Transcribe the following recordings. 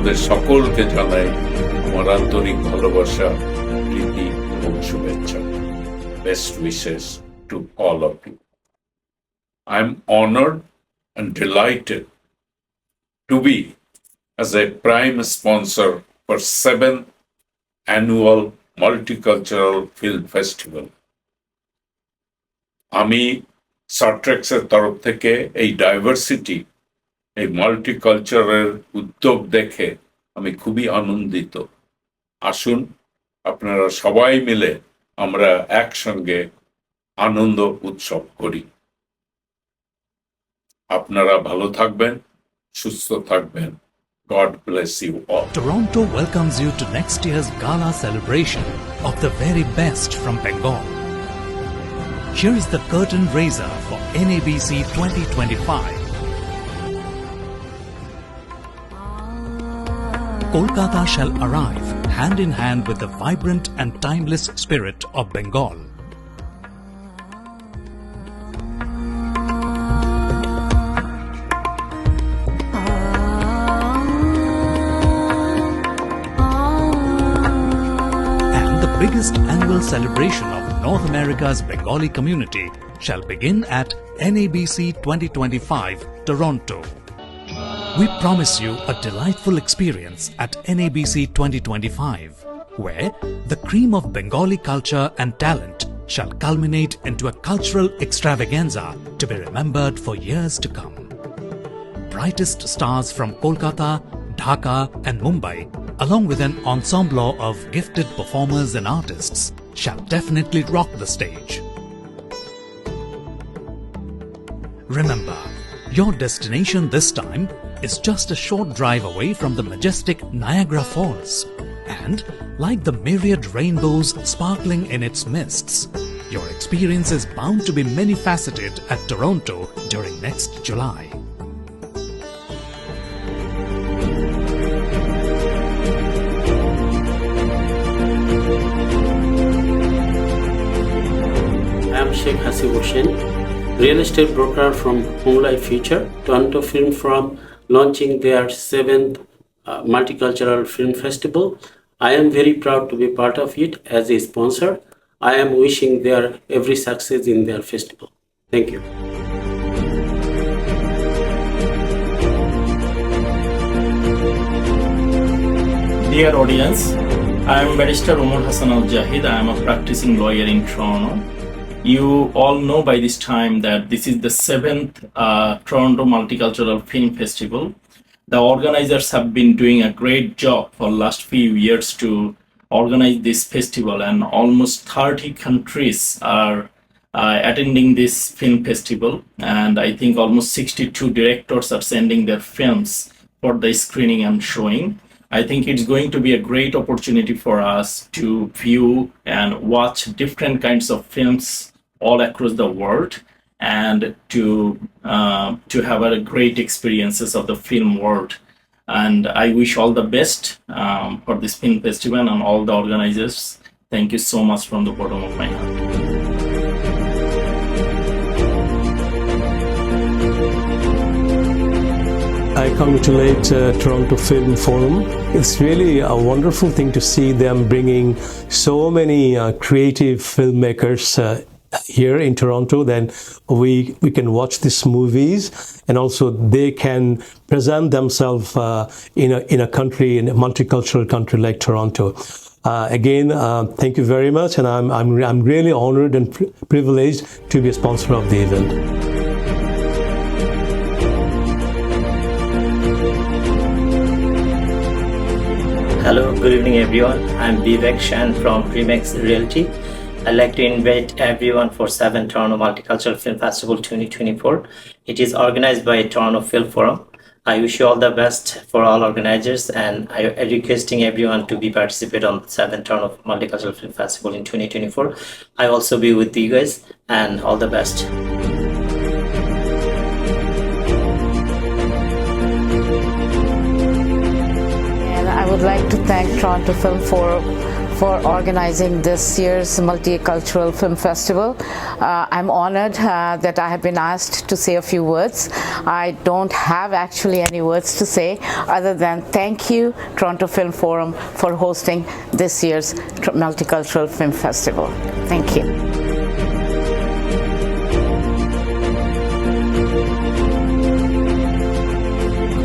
আপনাদের সকলকে জানাই আমার আন্তরিক ভালোবাসা, প্রীতি এবং শুভেচ্ছা। Best wishes to all of you. I am honored and delighted to be as a prime sponsor for 7th Annual Multicultural Film Festival. আমি সার্ট্রেক্সের তরফ থেকে এই ডাইভার্সিটি, এই মাল্টিকালচারের উদ্যোগ দেখে আমি খুবই আনন্দিত। আসুন আপনারা সবাই মিলে আমরা একসঙ্গে আনন্দ উৎসব করি। আপনারা ভালো থাকবেন, সুস্থ থাকবেন। God bless you all. Toronto welcomes you to next year's gala celebration of the very best from Bengal. Here is the curtain raiser for NABC 2025. Kolkata shall arrive hand in hand with the vibrant and timeless spirit of Bengal. And the biggest annual celebration of North America's Bengali community shall begin at NABC 2025, Toronto. We promise you a delightful experience at NABC 2025, where the cream of Bengali culture and talent shall culminate into a cultural extravaganza to be remembered for years to come. Brightest stars from Kolkata, Dhaka and Mumbai, along with an ensemble of gifted performers and artists, shall definitely rock the stage. Remember, your destination this time is just a short drive away from the majestic Niagara Falls. And like the myriad rainbows sparkling in its mists, your experience is bound to be many-faceted at Toronto during next July. I am Sheikh Hasib Hossain, real estate broker from Home Life Future, Toronto Film Forum, launching their 7th Multicultural Film Festival. I am very proud to be part of it as a sponsor. I am wishing their every success in their festival. Thank you. Dear audience, I am Barrister Umar Hassan Al Jahid. I am a practicing lawyer in Toronto. You all know by this time that this is the 7th Toronto Multicultural Film Festival. The organizers have been doing a great job for last few years to organize this festival, and almost 30 countries are attending this film festival, and I think almost 62 directors are sending their films for the screening and showing. I think it's going to be a great opportunity for us to view and watch different kinds of films all across the world, and to have a great experiences of the film world. And I wish all the best for this film festival and all the organizers. Thank you so much from the bottom of my heart. I congratulate Toronto Film Forum. It's really a wonderful thing to see them bringing so many creative filmmakers here in Toronto. Then we can watch these movies, and also they can present themselves in a country, in a multicultural country like Toronto. Again, thank you very much, and I'm really honored and privileged to be a sponsor of the event. Hello, good evening everyone. I'm Vivek Shan from Primex Realty. I'd like to invite everyone for 7th Toronto Multicultural Film Festival 2024. It is organized by Toronto Film Forum. I wish you all the best for all organizers, and I am requesting everyone to be participate on 7th Toronto Multicultural Film Festival in 2024. I also be with you guys, and all the best. And I would like to thank Toronto Film Forum for organizing this year's Multicultural Film Festival. I'm honored that I have been asked to say a few words. I don't have actually any words to say other than thank you, Toronto Film Forum, for hosting this year's Multicultural Film Festival. Thank you.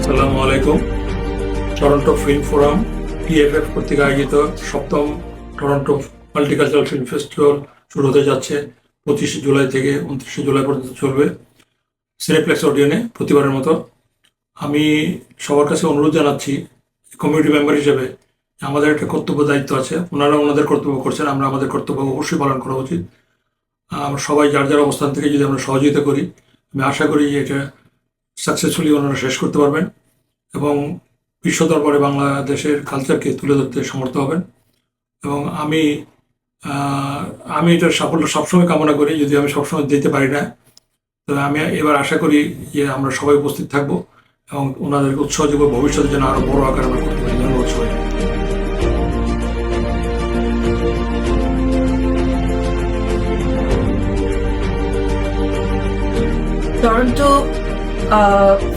আসসালামু আলাইকুম। Toronto Film forum TFF কর্তৃক আয়োজিত 7ম Toronto Multicultural Film festival শুরু হতে যাচ্ছে 25 জুলাই থেকে 29 জুলাই পর্যন্ত চলবে সিনেপ্লেক্স অডিয়নে প্রতিবারের মতো। আমি সবার কাছে অনুরোধ জানাচ্ছি কমিউনিটি মেম্বার হিসেবে আমাদের একটা কর্তব্য দায়িত্ব আছে। ওনারা ওনাদের কর্তব্য করছেন, আমরা আমাদের কর্তব্য অবশ্যই পালন করা উচিত। আমরা সবাই যার যার অবস্থান থেকে যদি আমরা সহযোগিতা করি, আমি আশা করি যে এটা সাকসেসফুলি ওনারা শেষ করতে পারবেন এবং বিশ্ব দরবারে বাংলাদেশের কালচারকে তুলে ধরতে সমর্থ হবেন। এবং আমি এটার সাফল্য সবসময় কামনা করি, যদি আমি সবসময় দিতে পারি না, তবে আমি এবার আশা করি যে আমরা সবাই উপস্থিত থাকবো এবং ওনাদেরকে উৎসাহ যোগ্য ভবিষ্যতে যেন আরো বড় আকারে আমরা করতে পারি। ধন্যবাদ সবাই। Toronto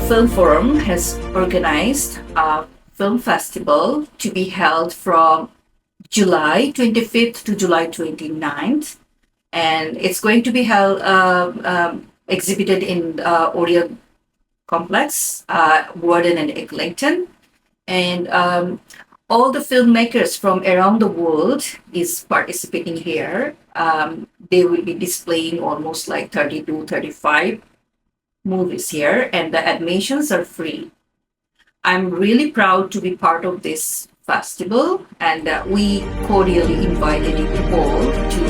Film Forum has organized a film festival to be held from July 25th to July 29th, and it's going to be held exhibited in Oriel Complex, Warden and Eglinton, and all the filmmakers from around the world is participating here. They will be displaying almost like 30 to 35 movies here, and the admissions are free. I'm really proud to be part of this festival, and we cordially invited you all to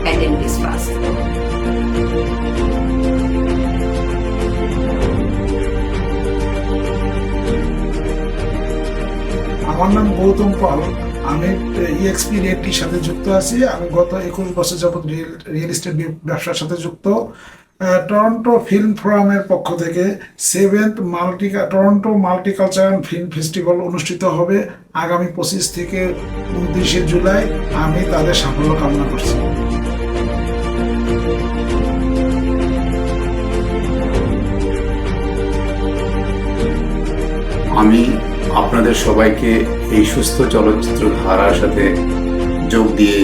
attend this festival. আমার নাম গৌতম পাল। আমি EXP রিয়েলিটির সাথে যুক্ত আছি। আমি গত 21 বছর যাবত রিয়েল এস্টেট ব্যবসার সাথে যুক্ত। টরন্টো ফিল্ম ফোরামের পক্ষ থেকে 7th Toronto Multicultural Film festival অনুষ্ঠিত হবে আগামী 25 থেকে 29 জুলাই। আমি তাদের সাফল্য কামনা করছি। আমি আপনাদের সবাইকে এই সুস্থ চলচ্চিত্র ধারার সাথে যোগ দিয়ে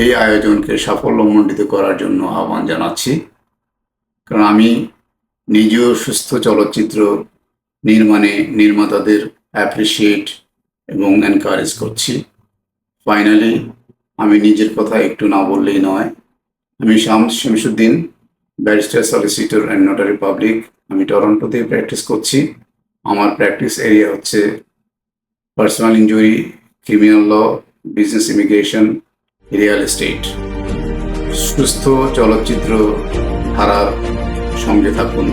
এই আয়োজনকে সাফল্যমণ্ডিত করার জন্য আহ্বান জানাচ্ছি। কারণ আমি নিজেও সুস্থ চলচ্চিত্র নির্মাণে নির্মাতাদের অ্যাপ্রিসিয়েট এবং এনকারেজ করছি। ফাইনালি আমি নিজের কথা একটু না বললেই নয়। আমি Shamsuddin, barrister, solicitor and notary public. আমি টরন্টোতে প্র্যাকটিস করছি। আমার প্র্যাকটিস এরিয়া হচ্ছে personal injury, criminal law, business immigration, real estate. সুস্থ চলচ্চিত্র ধারার সঙ্গে থাকুন।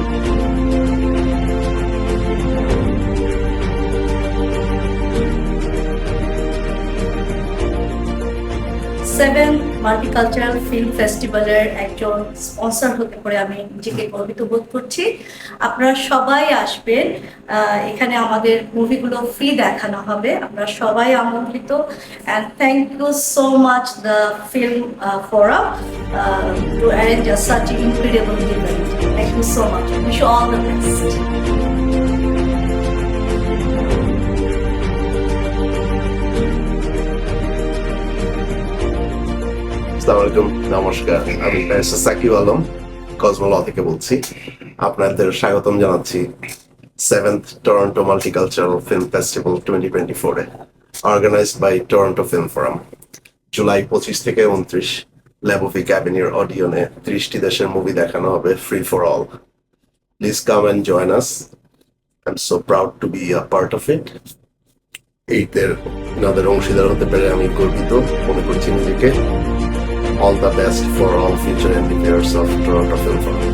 7th মাল্টিকালচারাল ফিল্ম ফেস্টিভ্যালের একজন স্পন্সর হতে পারে আমি নিজেকে গর্বিত বোধ করছি। আপনারা সবাই আসবেন, এখানে আমাদের মুভিগুলো ফ্রি দেখানো হবে। আপনারা সবাই আমন্ত্রিত। And thank you so much the Film Forum to arrange such an incredible event. Thank you so much. Wish you all the best. আসসালামু আলাইকুম, নমস্কার। আমি barrister Sakib Alam Cosmo Law থেকে বলছি। আপনাদের স্বাগতম জানাচ্ছি 7th Toronto Multicultural Film Festival 2024 এ, organized by Toronto Film Forum. জুলাই 25 থেকে 29 লেবোভিক অ্যাভিনিউর অডিয়নে 30টি দেশের মুভি দেখানো হবে, free for all. Please come and join us. I am so proud to be a part of it. এনাদের অংশীদার হতে পেরে আমি গর্বিত মনে করছি নিজেকে। All the best for all future endeavors of Toronto Film Forum.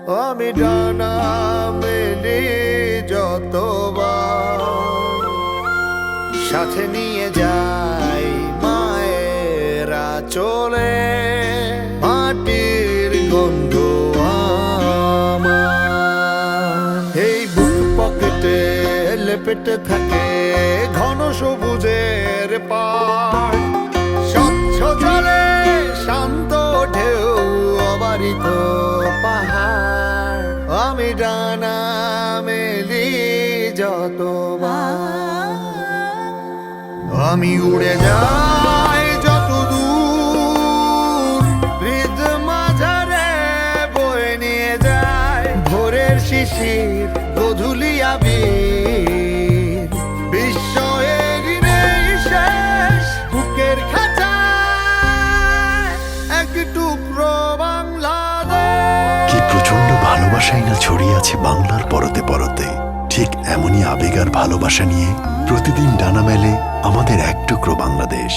আমি ডানা মেলি যতবার, সাথে নিয়ে যাই মায়েরা চলে, মাটির গন্ধ আমার এই বুক পকেটে লেপেটে থাকে ঘন সবুজের পাড়, স্বচ্ছ জলে শান্ত ঢেউ অবারিত পাহাড়, আমি ডানা মেলি যতবার, আমি উড়ে যাই যত দূর, হৃদ মাঝারে বয়ে নিয়ে যায় ভোরের শিশির, গোধূলি আবির, বিশ্ব এরই নেই শেষ, বুকের খাঁচায় এক টুকরো বাংলাদেশ। কি প্রচন্ড ভালোবাসাই না ছড়িয়ে আছে বাংলার পরতে পরতে, ঠিক এমনই আবেগ আর ভালোবাসা নিয়ে প্রতিদিন ডানা মেলে আমাদের এক টুকরো বাংলাদেশ।